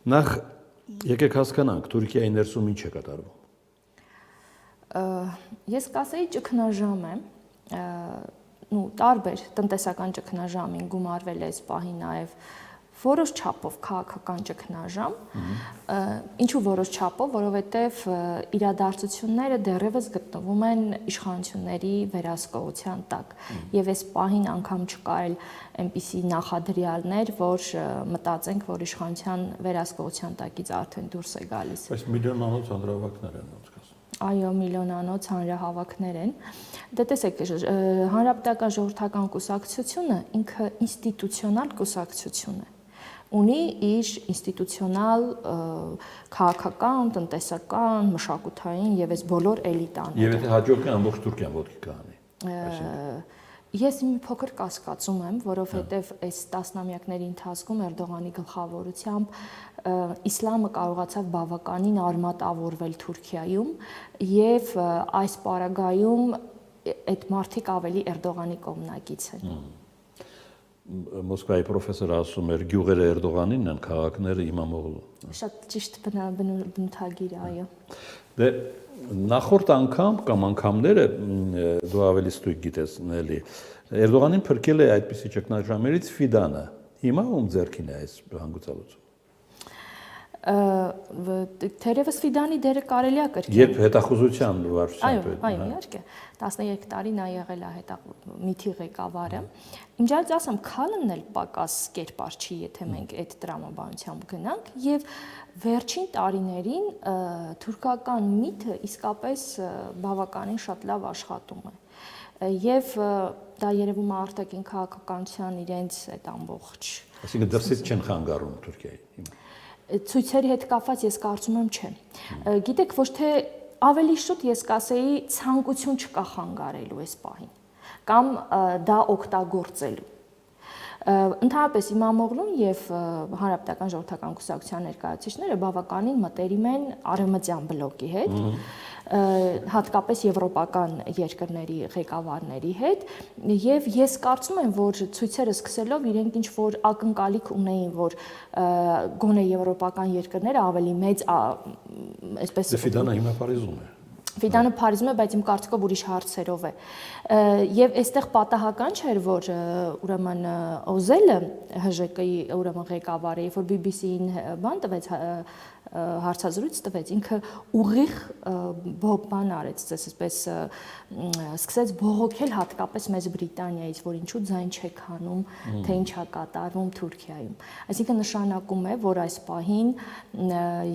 Նախ եկեք հասկանանք Թուրքիայի ներսում ինչ է կատարվում։ Ես կասեի ճգնաժամ է, տարբեր տնտեսական ճգնաժամին գումարվել է այս պահին նաև որոշ չափով քաղաքական ճգնաժամ, ինչու որոշ չափով, որովհետև իրադարձությունները դեռևս գտնվում են իշխանությունների վերահսկողության տակ, եւ այս պահին անգամ չկա էլ այնպիսի նախադրյալներ, որ մտածենք, որ իշխանության վերահսկողության տակից արդեն դուրս է գալիս։ Այս միլիոնանոց հանրահավաքներ են ոնց կասեմ։ Այո, միլիոնանոց հանրահավաքներ են։ Դե տեսեք, Հանրապետական ժողովրդական կուսակցությունը ինքը ինստիտուցիոնալ կուսակցություն է։ Ունի իր ինստիտուցիոնալ քաղաքական, տնտեսական, մշակութային եւ այս բոլոր էլիտաները։ Եվ եթե հաջողի ամբողջ Թուրքիան ոտքի կհանի։ Ես մի փոքր կասկածում եմ, որովհետև այս տասնամյակների ընթացքում Էրդողանի գլխավորությամբ իսլամը կարողացավ բավականին արմատավորվել Թուրքիայում եւ այս պարագայում այդ մարդիկ ավելի Էրդողանի կողմնակից են։ Մոսկվայի պրոֆեսորը ասում էր գյուղերը Էրդողանինն են, քաղաքները Իմամօղլուն։ Շատ ճիշտ բնութագիր, այո։ Դե նախորդ անգամ կամ անգամները դու ավելի ստույգ գիտես, էլի Էրդողանին փրկել է այդպիսի ճգնաժամերից Ֆիդանը։ Հիմա ում ձեռքին է այս հանգուցալուծումը։ Թերևս Ֆիդանի դերը կարելի է կրկնել։ Երբ հետախուզության վարչության պետ։ Այո, իհարկե։ 13 տարի նա եղել է ՄԻԹ-ի ղեկավարը։ Իմջալից ասեմ, քալն էլ պակաս կերպար չի, եթե մենք այդ տրամաբանությամբ գնանք, եւ վերջին տարիներին թուրքական ՄԻԹ-ը իսկապես բավականին շատ լավ աշխատում է։ Եվ դա երևում է արտաքին քաղաքականության իրենց այդ ամբողջ։ Այսինքն դրսից չեն խանգարում Թուրքիայի հիմա։ Ցույցերի հետ կապված ես կարծում եմ չէ։ Գիտեք, ոչ թե ավելի շուտ ես կասեի ցանկություն չկա խանգարելու այս պահին կամ դա օգտագործելու։ Ընդհանրապես Իմամօղլուն եւ Հանրապետական ժողովրդական կուսակցության ներկայացուցիչները բավականին մտերիմ են արևմտյան բլոկի հետ, հատկապես եվրոպական երկրների ղեկավարների հետ, եւ ես կարծում եմ, որ ցույցերը սկսելով իրենք ինչ որ ակնկալիք ունեին, որ գոնե եվրոպական երկրները ավելի մեծ այսպես Ֆիդանը հիմա Փարիզում է։ Ֆիդանը Փարիզում է, բայց իմ կարծիքով ուրիշ հարցերով է։ Եվ այստեղ պատահական չէր, որ ուրեմն Օզելը ՀԺԿ-ի ուրեմն ղեկավարը, երբ որ BBC-ին բան տվեց, հարցազրույց տվեց, ինքը ուղիղ բան արեց, այսպես սկսեց բողոքել հատկապես մեծ Բրիտանիայից, որ ինչու ձայն չեք հանում, թե ինչ է կատարվում Թուրքիայում։ Այսինքն նշանակում է, որ այս պահին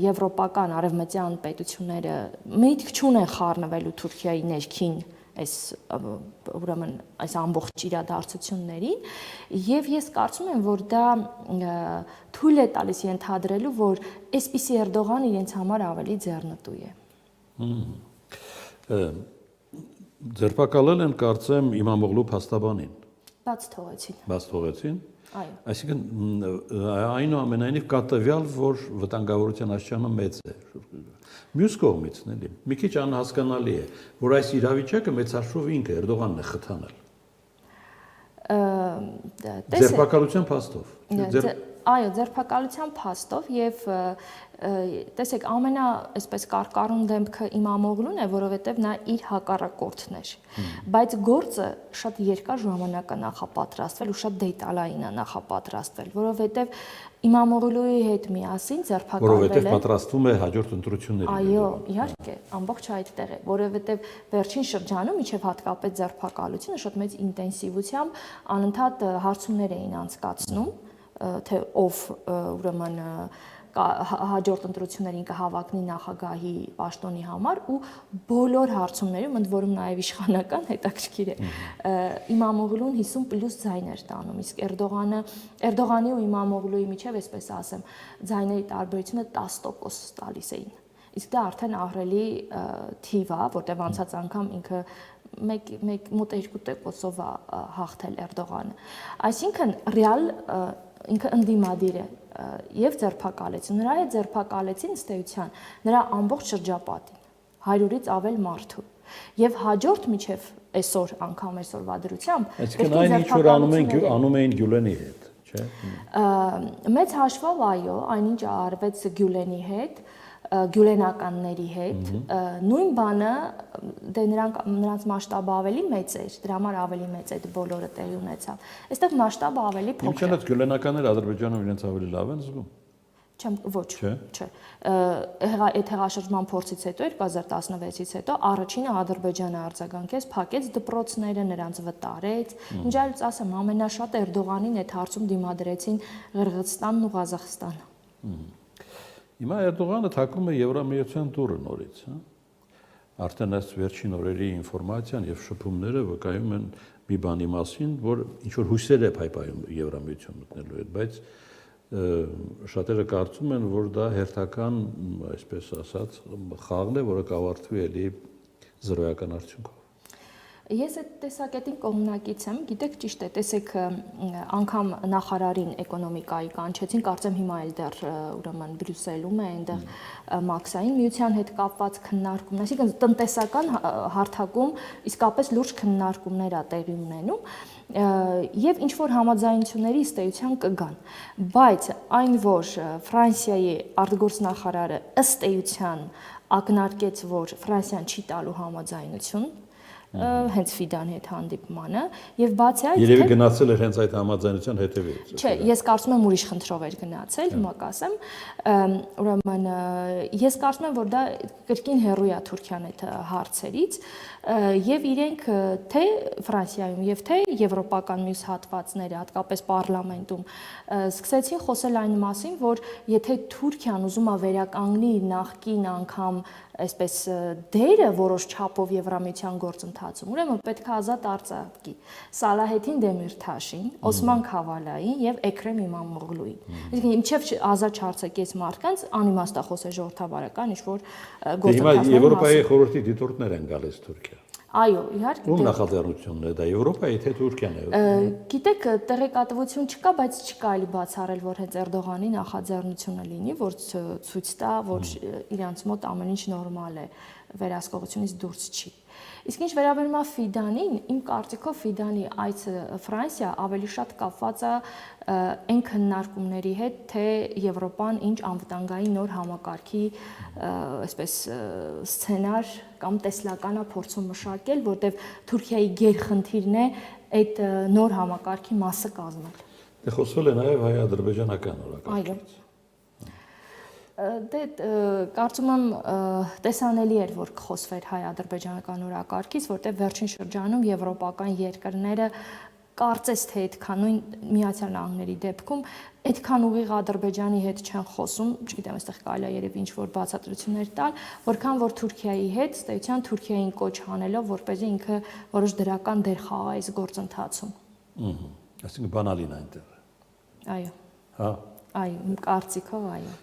եվրոպական արևմտյան պետությունները միտք չունեն խառնվելու Թուրքիայի ներքին այս ուրեմն այս ամբողջ իրադարձություններին, եւ ես կարծում եմ, որ դա թույլ է տալիս ենթադրելու, որ այսպիսի Էրդողան իրենց համար ավելի ձեռնտու է։ Ձերբակալել են, կարծեմ, Իմամօղլու փաստաբանին։ Բաց թողեցին։ Բաց թողեցին։ Այո։ Այսինքն այնուամենայնիվ կա տվյալ, որ վտանգավորության աստիճանը մեծ է։ Մյուս կողմից, էլի, մի քիչ անհասկանալի է, որ այս իրավիճակը մեծարշով ինքը Էրդողանն է խթանել։ Ձերբակալության փաստով։ Այո, ձերբակալության փաստով եւ տեսեք, այսպես կարկառուն դեմքը Իմամօղլուն է, որովհետեւ նա իր հակառակորդն էր։ Բայց գործը շատ երկար ժամանակ է նախապատրաստվել ու շատ դետալային է նախապատրաստվել, որովհետեւ Իմամօղլուի հետ միասին ձերբակալվել է։ Որովհետեւ պատրաստվում է հաջորդ ընտրություններին։ Այո, իհարկե, ամբողջ այդտեղ է, որովհետեւ վերջին շրջանում, իջև հատկապես ձերբակալությունը շատ մեծ ինտենսիվությամբ անընդհատ հարցումներ էին անցկացնում, թե ով ուրեմն հաջորդ ընտրություններին կհավակնի նախագահի պաշտոնի համար ու բոլոր հարցումներում, ընդ որում նաև իշխանական հետաքրքիր է, Իմամօղլուն 50+ ձայն էր տանում, իսկ Էրդողանի ու Իմամօղլուի միջև, այսպես ասեմ, ձայների տարբերությունը 10% տալիս էին։ Իսկ դա արդեն ահռելի թիվ է, որտեղ անցած անգամ ինքը մոտ 2%-ով է հաղթել Էրդողանը։ Այսինքն ռեալ ինքը ընդդիմադիր է եւ ձերբակալեցին։ Նրա հետ ձերբակալեցին ըստ էության նրա ամբողջ շրջապատին, 100-ից ավել մարդու։ Եվ հաջորդ միջև այսօր անգամ այսօրվա դրությամբ այսինքն այն ինչ որ անում էին Գյուլենի հետ։ չէ։ Մեծ հաշվով այո, այնինչ արվեց Գյուլենի հետ, գյուլենականների հետ, նույն բանը դե նրանց մասշտաբը ավելի մեծ էր, դրա համար ավելի մեծ այդ բոլորը տեղի ունեցավ։ Այստեղ մասշտաբը ավելի փոքր է։ Ինչու՞ այդ գյուլենականները Ադրբեջանում իրենց ավելի լավ են զգում։ Չեմ ոչ, չէ։ Այդ հեղաշրջման փորձից հետո 2016-ից հետո առաջինը Ադրբեջանը արձագանքեց, փակեց դպրոցները, նրանց վտարեց։ Ինչ այլուց ասեմ, ամենաշատ Էրդողանին այդ հարցում դիմադրեցին Ղրղըզստանն ու Ղազախստանը։ Հիմա Էրդողանը թակում է Եվրամիության դուռը նորից, հա։ Արդեն այս վերջին օրերի ինֆորմացիան եւ շփումները վկայում են մի բանի մասին, որ ինչ որ հույսեր է փայփայում Եվրամիություն մտնելու հետ, բայց շատերը կարծում են, որ դա հերթական, այսպես ասած, խաղն է, որը կավարտվի էլի զրոյական արդյունքով։ Ես այդ տեսակետին կողմնակից եմ, գիտեք ճիշտ է, տեսեք անգամ նախարարին էկոնոմիկայի կանչեցին, կարծեմ հիմա էլ դեռ ուրեմն Բրյուսելում է, այնտեղ Մաքսային միության հետ կապված քննարկումներ, այսինքն տնտեսական հարթակում իսկապես լուրջ քննարկումներ ա տեղի ունենում եւ ինչ որ համաձայնությունների ըստ էության կգան, բայց այն որ Ֆրանսիայի արտգործնախարարը ըստ էության ակնարկեց, որ Ֆրանսիան չի տալու համաձայնություն հենց Ֆիդանի հետ հանդիպմանը եւ բացի այդ Երևի գնացել էր հենց այդ համաձայնության հետևից։ Չէ, ես կարծում եմ ուրիշ խնդրով էր գնացել, հիմա կասեմ, ուրեմն ես կարծում եմ, որ դա կրկին հեռու է Թուրքիան այդ հարցերից եւ իրենք թե Ֆրանսիայում եւ թե եվրոպական մյուս հատվածները, հատկապես պարլամենտում սկսեցին խոսել այն մասին, որ եթե Թուրքիան ուզում է վերականգնի նախկին անգամ այսպես դերը որոշ չափով Եվրամիության գործընթացում, ուրեմն պետք է ազատ արձակի Սալահեդին Դեմիրթաշին, Օսման Քավալային եւ Էքրեմ Իմամօղլուին։ Իսկ ինչեւ ազատ չարձակեց մարդկանց, անիմաստ է խոսել ժողովրդավարական ինչ որ գործընթացներ։ Հիմա Եվրոպայի խորհրդի դիտորդներ են գալիս Թուրքիա։ Այո, իհարկե։ Ում նախաձեռնությունն է դա Եվրոպայի թե Թուրքիան է։ Գիտեք, տեղեկատվություն չկա, բայց չկա էլի բացառել, որ հենց Էրդողանի նախաձեռնությունը լինի, որ ցույց տա, որ իրանց մոտ ամեն ինչ նորմալ է, վերահսկողությունից դուրս չի։ Իսկ ինչ վերաբերում է Ֆիդանին, իմ կարծիքով Ֆիդանի այցը Ֆրանսիա ավելի շատ կապված է այն քննարկումների հետ, թե Եվրոպան ինչ անվտանգային նոր համակարգի այսպես սցենար կամ տեսլական է փորձում մշակել, որտեղ Թուրքիայի գերխնդիրն է այդ նոր համակարգի մասը կազմել։ Դե խոսվել է նաև հայ-ադրբեջանական օրակարգից։ Դե կարծում եմ տեսանելի էր, որ խոսվեր հայ-ադրբեջանական օրակարգից, որտեղ վերջին շրջանում եվրոպական երկրները կարծես թե այդքան նույն Միացյալ Նահանգների դեպքում այդքան ուղիղ Ադրբեջանի հետ չեն խոսում, չգիտեմ, այստեղ կարելի է երևի ինչ-որ բացատրություններ տալ, որքան որ Թուրքիայի հետ, ըստ էության Թուրքիային կոչ անելով, որպեսզի ինքը որոշ դրական դեր խաղա այս գործընթացում։ Այսինքն բանալին այնտեղ։ Այո։ Հա։ Այո, կարծիքով այո։